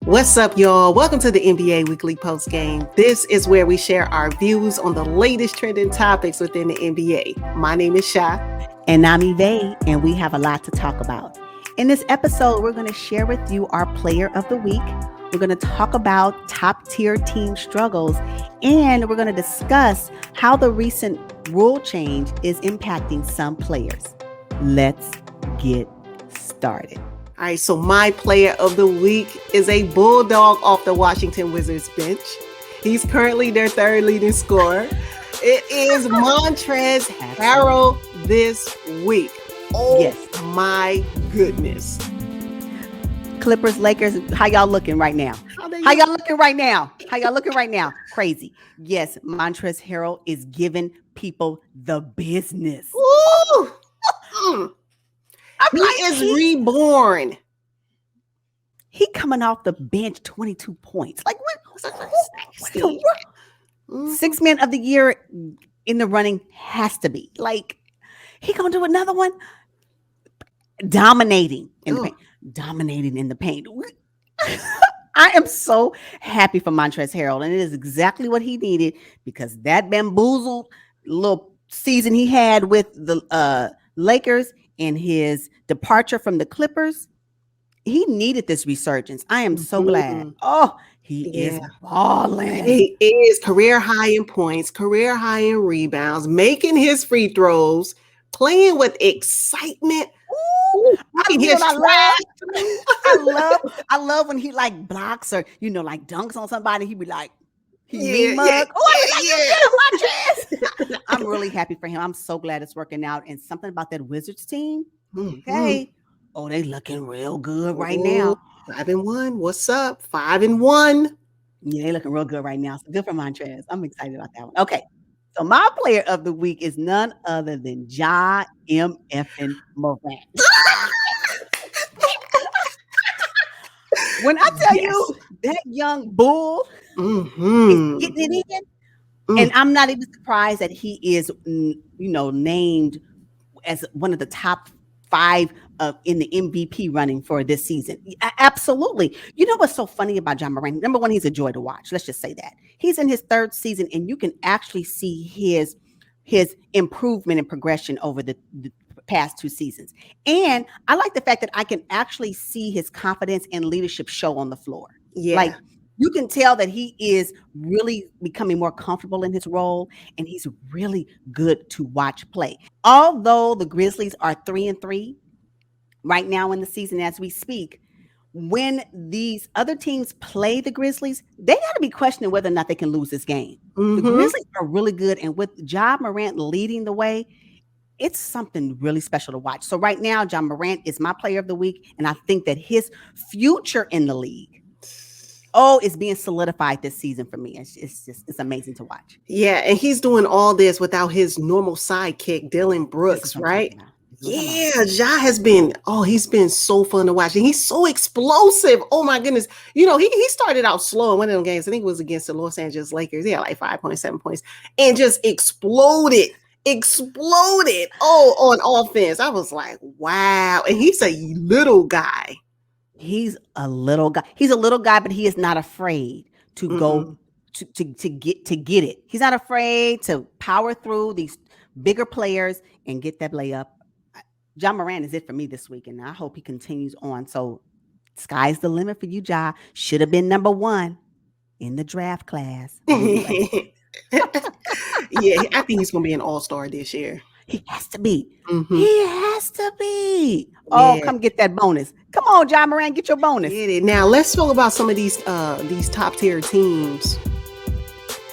What's up, y'all? Welcome to the NBA Weekly Post Game. This is where we share our views on the latest trending topics within the NBA. My name is Sha. And I'm Evay, and we have a lot to talk about. In this episode, we're going to share with you our player of the week. We're going to talk about top-tier team struggles, and we're going to discuss how the recent rule change is impacting some players. Let's get started. All right, so my player of the week is a Bulldog off the Washington Wizards bench. He's currently their third leading scorer. It is Montrezl Harrell this week. Oh, yes. My goodness. Clippers, Lakers, how y'all looking right now? How y'all looking right now? Crazy. Yes, Montrezl Harrell is giving people the business. Ooh. He is reborn. He coming off the bench, 22 points. Like what? Sixth man of the year in the running has to be. Like, he gonna do another one? Dominating in the paint. I am so happy for Montrezl Harrell, and it is exactly what he needed, because that bamboozled little season he had with the Lakers and his departure from the Clippers, he needed this resurgence. I am so glad. Oh, he is balling. He is career high in points, career high in rebounds, making his free throws, playing with excitement. Ooh, I love when he like blocks or like dunks on somebody. He be like, I'm really happy for him. I'm so glad it's working out. And something about that Wizards team. Okay. Oh, they looking real good right now. 5-1. What's up? 5-1. Yeah, they looking real good right now. So good for Montrez. I'm excited about that one. Okay. So my player of the week is none other than Ja M.F.ing Morant. When I tell you that young bull is getting it in, and I'm not even surprised that he is, named as one of the top 5 in the MVP running for this season. Absolutely. You know what's so funny about Ja Morant? Number one, he's a joy to watch. Let's just say that. He's in his 3rd season, and you can actually see his improvement and progression over the past 2 seasons. And I like the fact that I can actually see his confidence and leadership show on the floor. Yeah. Like, you can tell that he is really becoming more comfortable in his role, and he's really good to watch play. Although the Grizzlies are 3-3 right now in the season as we speak, when these other teams play the Grizzlies, they got to be questioning whether or not they can lose this game. The Grizzlies are really good, and with Ja Morant leading the way, it's something really special to watch. So right now, Ja Morant is my player of the week, and I think that his future in the league, it's being solidified this season for me. It's amazing to watch. Yeah, and he's doing all this without his normal sidekick, Dylan Brooks, right? Yeah, Ja has been, he's been so fun to watch. And he's so explosive. Oh my goodness. He started out slow in one of them games. I think it was against the Los Angeles Lakers. He had like 5.7 points and just exploded on offense. I was like, wow. And he's a little guy. He's a little guy, but he is not afraid to go to get it. He's not afraid to power through these bigger players and get that layup. Ja Morant is it for me this week, and I hope he continues on. So sky's the limit for you, Ja. Should have been number 1 in the draft class. Yeah, I think he's gonna be an all-star this year. He has to be. He has to be. Oh, come get that bonus. Come on, Ja Morant, get your bonus. Get it. Now, let's talk about some of these top-tier teams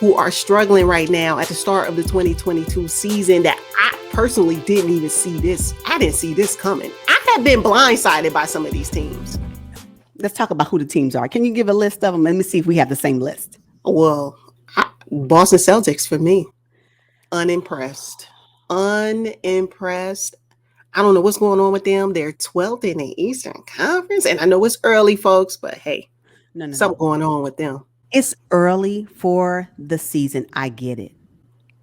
who are struggling right now at the start of the 2022 season that I personally didn't even see this. I didn't see this coming. I have been blindsided by some of these teams. Let's talk about who the teams are. Can you give a list of them? Let me see if we have the same list. Well, Boston Celtics for me. Unimpressed. I don't know what's going on with them. They're 12th in the Eastern Conference. And I know it's early, folks, but hey, something going on with them. It's early for the season. I get it.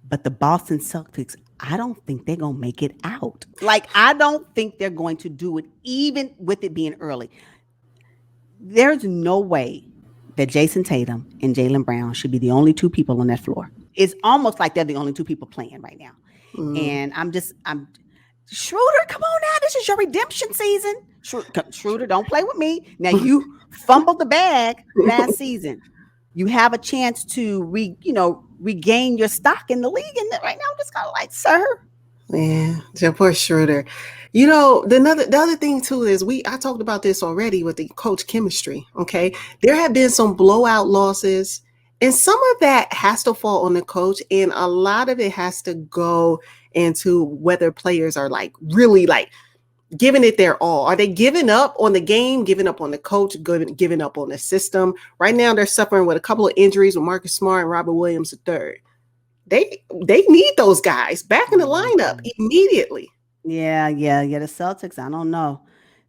But the Boston Celtics, I don't think they're going to make it out. Like, I don't think they're going to do it, even with it being early. There's no way that Jason Tatum and Jaylen Brown should be the only two people on that floor. It's almost like they're the only two people playing right now. And I'm Schroeder, come on now. This is your redemption season. Schroeder, don't play with me. Now you fumbled the bag last season. You have a chance to regain your stock in the league. And right now I'm just kind of like, sir. Yeah, poor Schroeder. The other thing too is I talked about this already with the coach chemistry. Okay. There have been some blowout losses, and some of that has to fall on the coach, and a lot of it has to go into whether players are like really like giving it their all. Are they giving up on the game, giving up on the coach, giving up on the system? Right now they're suffering with a couple of injuries with Marcus Smart and Robert Williams III. They need those guys back in the lineup immediately. Yeah. The Celtics, I don't know.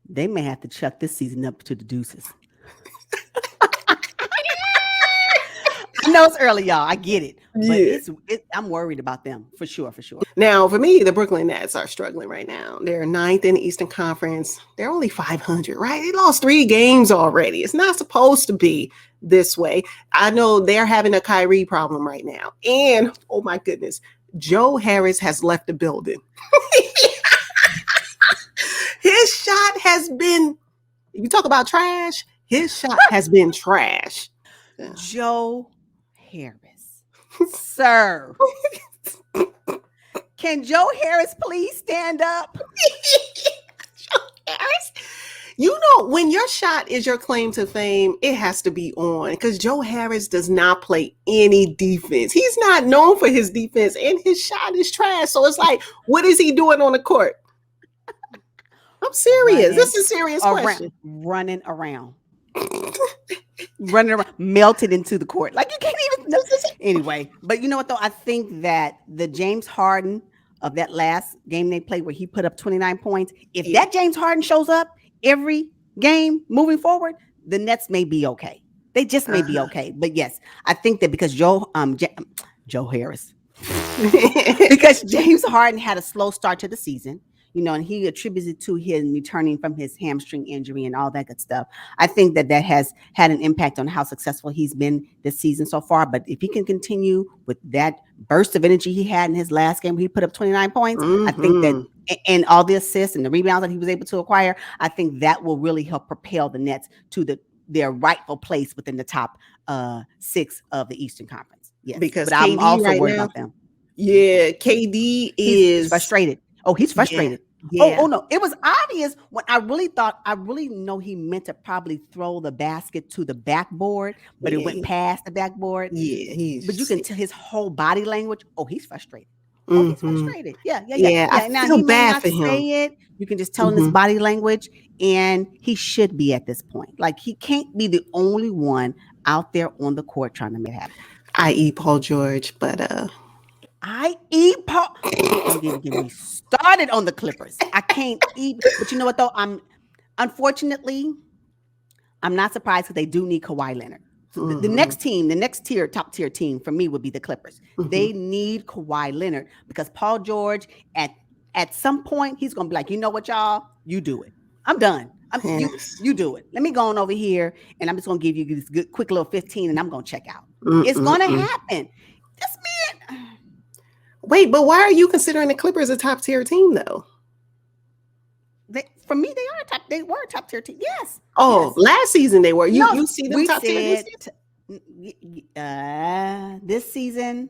They may have to chuck this season up to the deuces. I know it's early, y'all. I get it. But I'm worried about them for sure. Now, for me, the Brooklyn Nets are struggling right now. They're 9th in the Eastern Conference. They're only 500, right? They lost 3 games already. It's not supposed to be this way. I know they're having a Kyrie problem right now. And, oh my goodness, Joe Harris has left the building. His shot has been, you talk about trash, his shot has been trash. Joe Harris. Sir. Can Joe Harris please stand up? Joe Harris? When your shot is your claim to fame, it has to be on, because Joe Harris does not play any defense. He's not known for his defense, and his shot is trash. So it's like, what is he doing on the court? I'm serious. This is a serious question. Running around. Melted into the court. Like, you can't even anyway. But you know what though? I think that the James Harden of that last game they played where he put up 29 points, if that James Harden shows up every game moving forward, the Nets may be okay. They just may be okay. But yes, I think that because Joe Harris, because James Harden had a slow start to the season, and he attributes it to him returning from his hamstring injury and all that good stuff. I think that has had an impact on how successful he's been this season so far. But if he can continue with that burst of energy he had in his last game where he put up 29 points, I think that, and all the assists and the rebounds that he was able to acquire, I think that will really help propel the Nets to their rightful place within the top 6 of the Eastern Conference. Yes, because but I'm also worried about them. Yeah, KD is frustrated. Oh, he's frustrated. Yeah. Oh no. It was obvious when I really know he meant to probably throw the basket to the backboard, but it went past the backboard. Yeah, but you can tell his whole body language. Oh, he's frustrated. He's frustrated. Yeah. I now feel he may bad not for him. say it. You can just tell in his body language, and he should be at this point. Like, he can't be the only one out there on the court trying to make it happen. I.e. Paul George, but I.e. Paul. Don't even get me started on the Clippers. I can't eat. But you know what, though? Unfortunately, I'm not surprised because they do need Kawhi Leonard. So the next team, top tier team for me would be the Clippers. They need Kawhi Leonard because Paul George, at some point, he's going to be like, you know what, y'all? You do it. I'm done. You do it. Let me go on over here, and I'm just going to give you this good, quick little 15, and I'm going to check out. It's going to happen. This man... Wait, but why are you considering the Clippers a top tier team though? For me, they were a top tier team. Yes. Oh, yes. Last season they were. You see them top tier this season?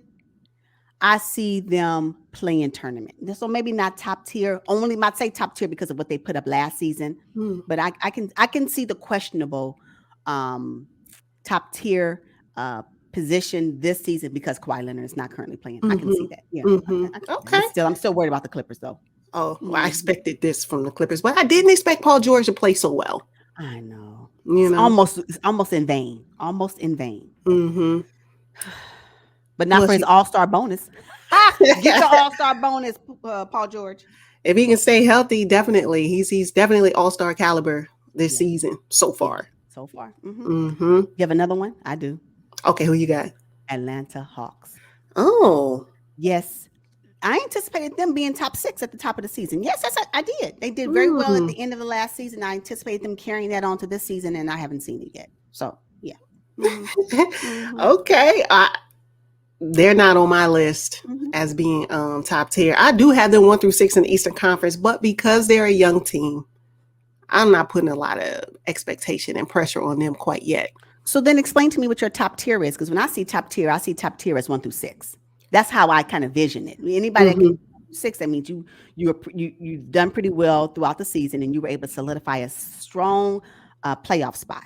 I see them playing tournament. So maybe not top tier. Only might say top tier because of what they put up last season. But I can see the questionable top tier position this season because Kawhi Leonard is not currently playing. I can see that. Yeah. Okay. I'm still worried about the Clippers though. Oh, well, I expected this from the Clippers, but I didn't expect Paul George to play so well. I know. It's almost in vain. Almost in vain. But not for his all-star bonus. Get your all-star bonus, Paul George. If he can stay healthy, definitely. He's definitely all-star caliber this season so far. So far. You have another one? I do. Okay, who you got? Atlanta Hawks. Oh. Yes. I anticipated them being top 6 at the top of the season. Yes, I did. They did very well at Mm. the end of the last season. I anticipated them carrying that on to this season, and I haven't seen it yet. So, yeah. Okay. They're not on my list as being top tier. I do have them 1 through 6 in the Eastern Conference, but because they're a young team, I'm not putting a lot of expectation and pressure on them quite yet. So then explain to me what your top tier is, because when I see top tier as 1 through 6. That's how I kind of vision it. Anybody that gets 6, that means you've done pretty well throughout the season, and you were able to solidify a strong playoff spot.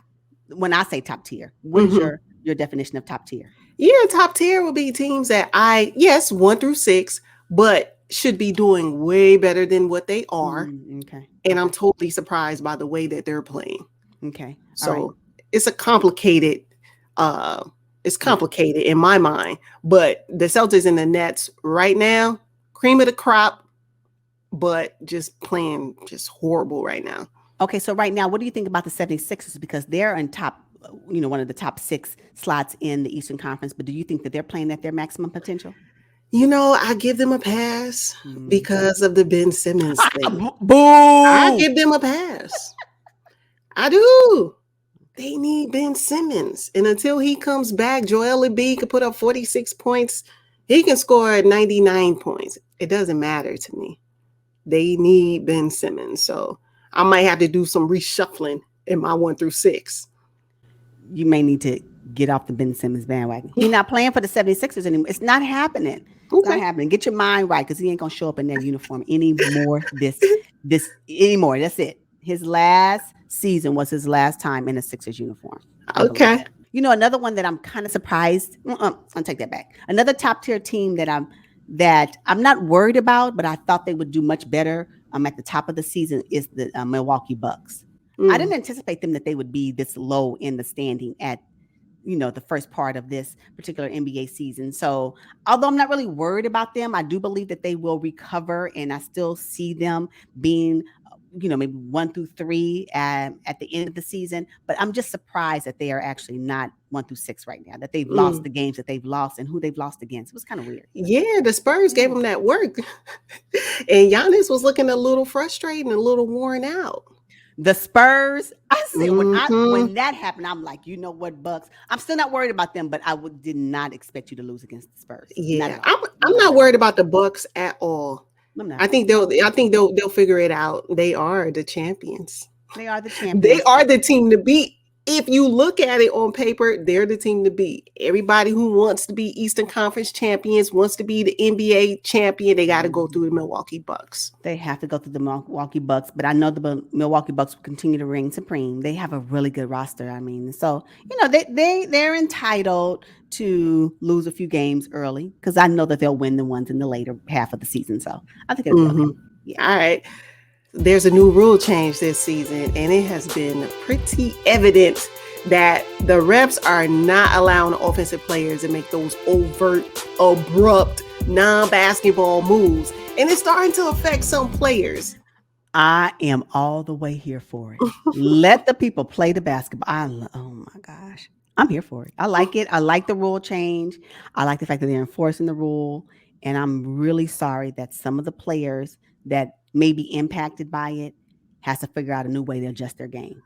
When I say top tier, what is your definition of top tier? Yeah, top tier will be teams that 1 through 6, but should be doing way better than what they are. Okay. And I'm totally surprised by the way that they're playing. Okay. So it's a complicated, in my mind. But the Celtics and the Nets right now, cream of the crop, but just playing just horrible right now. Okay, so right now, what do you think about the 76ers? Because they're in top, one of the top 6 slots in the Eastern Conference. But do you think that they're playing at their maximum potential? I give them a pass because of the Ben Simmons thing. Boo! I give them a pass. I do. They need Ben Simmons. And until he comes back, Joel Embiid could put up 46 points. He can score 99 points. It doesn't matter to me. They need Ben Simmons. So I might have to do some reshuffling in my 1 through 6. You may need to get off the Ben Simmons bandwagon. He's not playing for the 76ers anymore. It's not happening. It's not happening. Get your mind right, because he ain't going to show up in that uniform anymore anymore. That's it. His last season was his last time in a Sixers uniform. Okay. Another one that I'm kind of surprised. I'll take that back. Another top tier team that I'm not worried about, but I thought they would do much better at the top of the season is the Milwaukee Bucks. I didn't anticipate them that they would be this low in the standing at the first part of this particular NBA season. So although I'm not really worried about them, I do believe that they will recover, and I still see them being maybe 1 through 3 at the end of the season. But I'm just surprised that they are actually not 1 through 6 right now, that they've lost the games that they've lost and who they've lost against. It was kind of weird. Yeah, the Spurs gave them that work. And Giannis was looking a little frustrated and a little worn out. The Spurs, I said when that happened, I'm like, you know what, Bucks? I'm still not worried about them, but I did not expect you to lose against the Spurs. Yeah, I'm not worried about the Bucks at all. I think they'll figure it out. They are the champions. They are the champions. They are the team to beat. If you look at it on paper, they're the team to beat. Everybody who wants to be Eastern Conference champions, wants to be the NBA champion, they got to go through the Milwaukee Bucks. They have to go through the Milwaukee Bucks, but I know the Milwaukee Bucks will continue to reign supreme. They have a really good roster. I mean, so they're entitled to lose a few games early, because I know that they'll win the ones in the later half of the season. So I think it'll be okay. Yeah. All right. There's a new rule change this season, and it has been pretty evident that the refs are not allowing offensive players to make those overt, abrupt, non-basketball moves. And it's starting to affect some players. I am all the way here for it. Let the people play the basketball. Oh my gosh. I'm here for it. I like it. I like the rule change. I like the fact that they're enforcing the rule. And I'm really sorry that some of the players that may be impacted by it has to figure out a new way to adjust their game.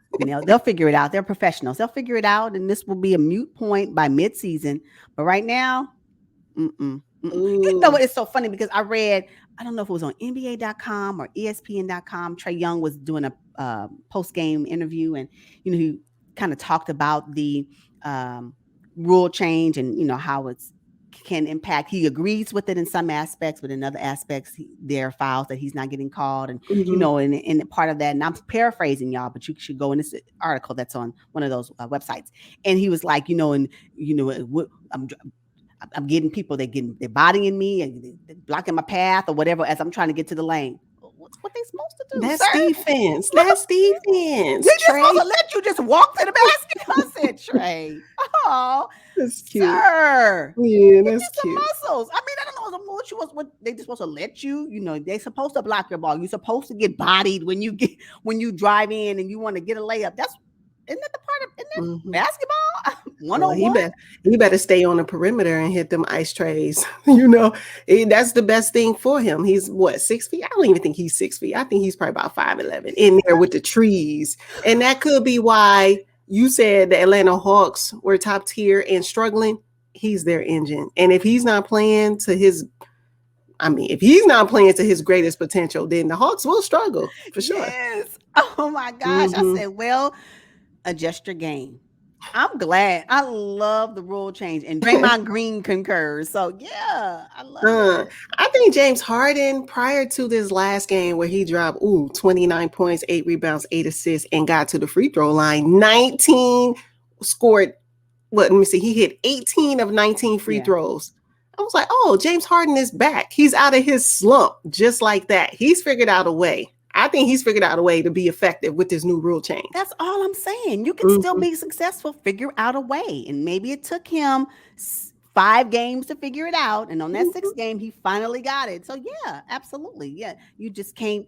They'll figure it out. They're professionals. They'll figure it out, and this will be a moot point by midseason. But right now, You know what? It's so funny because I read, I don't know if it was on NBA.com or ESPN.com. Trae Young was doing a post-game interview, and he kind of talked about the rule change and how it's can impact. He agrees with it in some aspects, but in other aspects, there are fouls that he's not getting called, and and part of that. And I'm paraphrasing y'all, but you should go in this article that's on one of those websites. And he was like, I'm getting people, they're bodying me and they're blocking my path or whatever as I'm trying to get to the lane. What they supposed to do? That's defense. That's defense. They're supposed to let you just walk to the basket. I said, Trae. Oh, that's cute. Sir. Yeah, that's cute. Muscles. I mean, I don't know what they just supposed to let you. They're supposed to block your ball. You're supposed to get bodied when you drive in and you want to get a layup. Isn't that the part of basketball? one Well, on one. he better stay on the perimeter and hit them ice trays. That's the best thing for him. He's what, 6 feet? I don't even think he's 6 feet. I think he's probably about 5'11" in there with the trees. And that could be why you said the Atlanta Hawks were top tier and struggling. He's their engine. And if he's not playing to his if he's not playing to his greatest potential, then the Hawks will struggle for sure. Yes. Oh my gosh. I Mm-hmm. said, well, adjust your game. I'm glad. I love the rule change, and Draymond Green concurs. So yeah, I love it. I think James Harden, prior to this last game where he dropped 29 points, 8 rebounds, 8 assists, and got to the free throw line, 19 scored. Let me see. He hit 18 of 19 free throws. I was like, oh, James Harden is back. He's out of his slump just like that. He's figured out a way. I think he's figured out a way to be effective with this new rule change. That's all I'm saying. You can still be successful, figure out a way. And maybe it took him 5 games to figure it out. And on that 6th game, he finally got it. So yeah, absolutely. Yeah. You just can't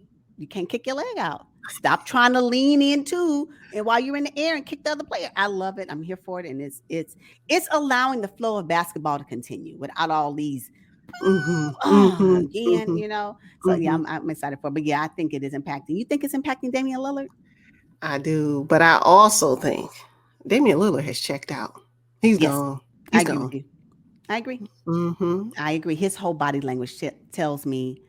kick your leg out. Stop trying to lean into and while you're in the air and kick the other player. I love it. I'm here for it. And it's allowing the flow of basketball to continue without all these again. So yeah, I'm excited for it. But yeah, I think it is impacting. You think it's impacting Damian Lillard? I do, but I also think Damian Lillard has checked out. He's gone. He's I agree gone. with you. I agree. Mm-hmm. I agree. His whole body language tells me.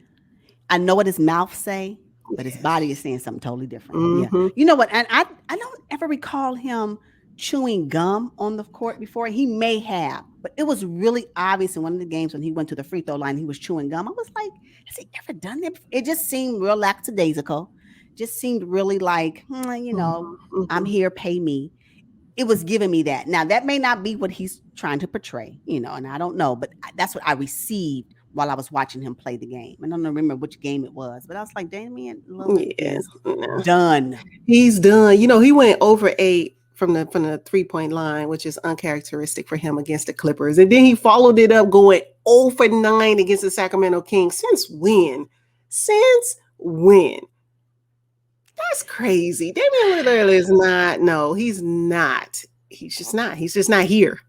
I know what his mouth say, but his body is saying something totally different. Mm-hmm. Yeah, you know what? And I don't ever recall him chewing gum on the court before. He may have, but it was really obvious in one of the games when he went to the free throw line, he was chewing gum. I was like, has he ever done that before? It just seemed real lackadaisical. Just seemed really like, I'm here, pay me. It was giving me that. Now, that may not be what he's trying to portray, and I don't know, but that's what I received while I was watching him play the game. I don't remember which game it was, but I was like, Damian Lillard is done. He's done. He went over 8 from the 3-point line, which is uncharacteristic for him against the Clippers. And then he followed it up going 0 for 9 against the Sacramento Kings. Since when? That's crazy. Damian Lillard is not. No, he's not. He's just not. He's just not here.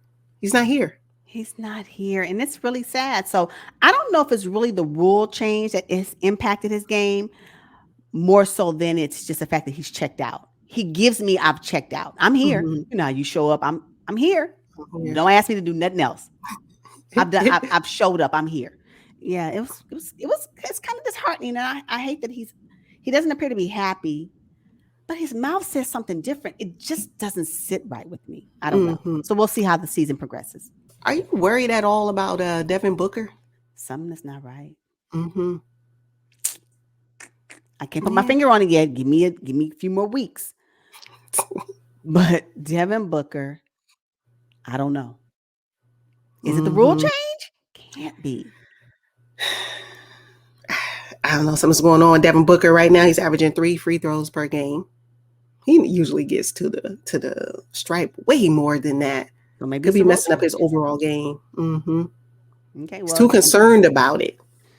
He's not here. He's not here. And it's really sad. So I don't know if it's really the rule change that has impacted his game more so than it's just the fact that he's checked out. He gives me, I've checked out. I'm here. You show up. I'm here. Don't ask me to do nothing else. I've showed up. I'm here. Yeah, it's kind of disheartening. And I hate that he doesn't appear to be happy, but his mouth says something different. It just doesn't sit right with me. I don't know. So we'll see how the season progresses. Are you worried at all about Devin Booker? Something that's not right. I can't put my finger on it yet. Give me a few more weeks. But Devin Booker, I don't know. Is it the rule change? Can't be. I don't know. Something's going on. Devin Booker right now, he's averaging 3 free throws per game. He usually gets to the stripe way more than that. So maybe could be messing up his overall game. Okay, he's too concerned about it.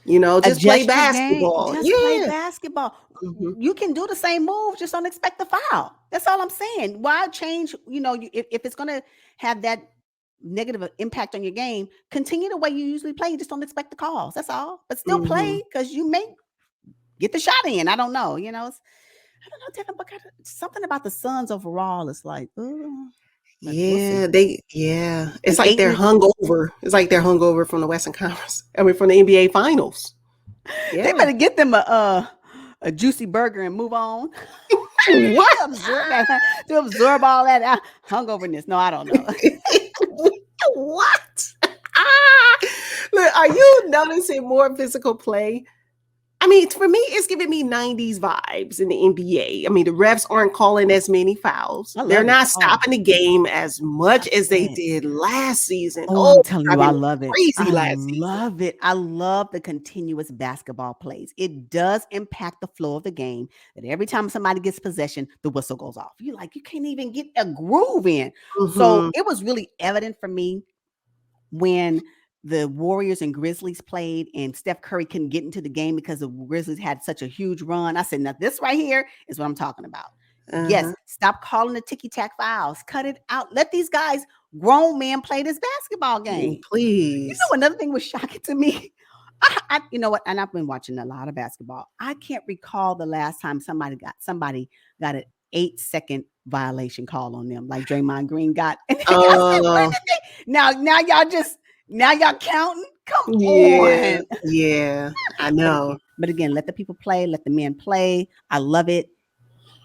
Just play basketball. Play basketball. You can do the same move, just don't expect the foul. That's all I'm saying. Why change? If it's going to have that negative impact on your game, continue the way you usually play. You just don't expect the calls. That's all. But still play because you may get the shot in. I don't know. I don't know, Devin Booker. Something about the Suns overall is like, yeah, it's like they're hungover. It's like they're hungover from the Western Conference. From the NBA Finals. Yeah. They better get them a juicy burger and move on. What? to absorb all that hungoverness. No, I don't know. What? Look, are you noticing more physical play? For me, it's giving me 90s vibes in the NBA. The refs aren't calling as many fouls. They're not stopping the game as much as they did last season. I'm telling you, I love it. Crazy last season. I love it. I love the continuous basketball plays. It does impact the flow of the game. That every time somebody gets possession, the whistle goes off. You can't even get a groove in. So it was really evident for me when the Warriors and Grizzlies played and Steph Curry couldn't get into the game because the Grizzlies had such a huge run. I said, now this right here is what I'm talking about. Yes, stop calling the ticky-tack fouls. Cut it out. Let these guys grown men play this basketball game. Please. You know, another thing was shocking to me. You know what? And I've been watching a lot of basketball. I can't recall the last time somebody got an 8-second violation call on them, like Draymond Green got. And now y'all counting? Come on. Yeah, I know. But again, let the people play. Let the men play. I love it.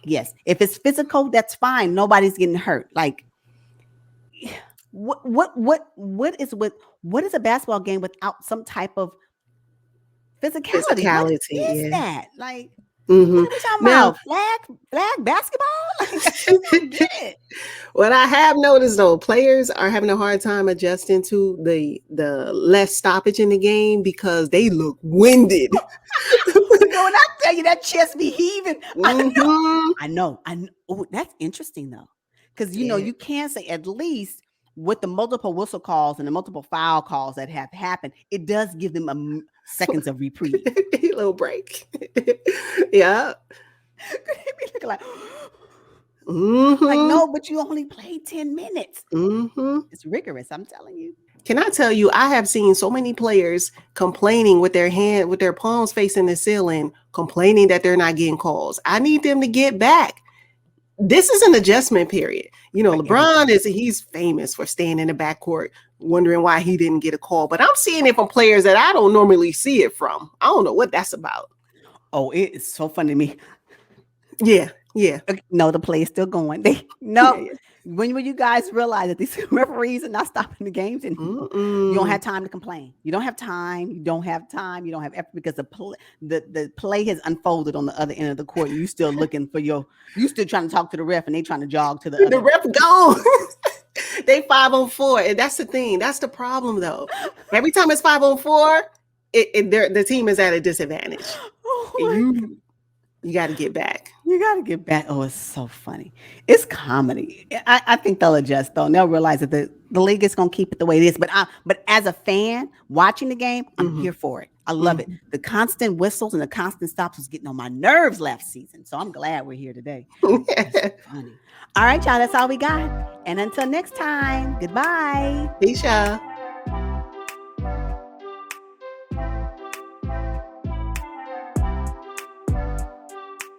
Yes, if it's physical, that's fine. Nobody's getting hurt. Like, what is a basketball game without some type of physicality? What is that? Like, what are we talking about? Flag basketball? Like, I don't get it. What I have noticed though, players are having a hard time adjusting to the less stoppage in the game because they look winded. When I tell you that chest be heaving, I know. Oh, that's interesting though, because you know you can say at least with the multiple whistle calls and the multiple foul calls that have happened, it does give them seconds of reprieve, a little break. Yeah. Like, like, no, but you only played 10 minutes. It's rigorous, I'm telling you. Can I tell you, I have seen so many players complaining with their palms facing the ceiling, complaining that they're not getting calls. I need them to get back. This is an adjustment period. You know, LeBron he's famous for staying in the backcourt, wondering why he didn't get a call. But I'm seeing it from players that I don't normally see it from. I don't know what that's about. Oh, it is so funny to me. Yeah. No, the play is still going. When will you guys realize that these referees are not stopping the games and you don't have time to complain? You don't have time. You don't have effort because the play has unfolded on the other end of the court. You still looking for you still trying to talk to the ref and they trying to jog to the other. The ref gone. They 5-on-4, and that's the thing. That's the problem, though. Every time it's 5-on-4, the team is at a disadvantage. You got to get back. You got to get back. Oh, it's so funny. It's comedy. I think they'll adjust, though. And they'll realize that the league is going to keep it the way it is. But as a fan watching the game, I'm here for it. I love it. The constant whistles and the constant stops was getting on my nerves last season. So I'm glad we're here today. It's funny. All right, y'all. That's all we got. And until next time, goodbye. Peace, y'all.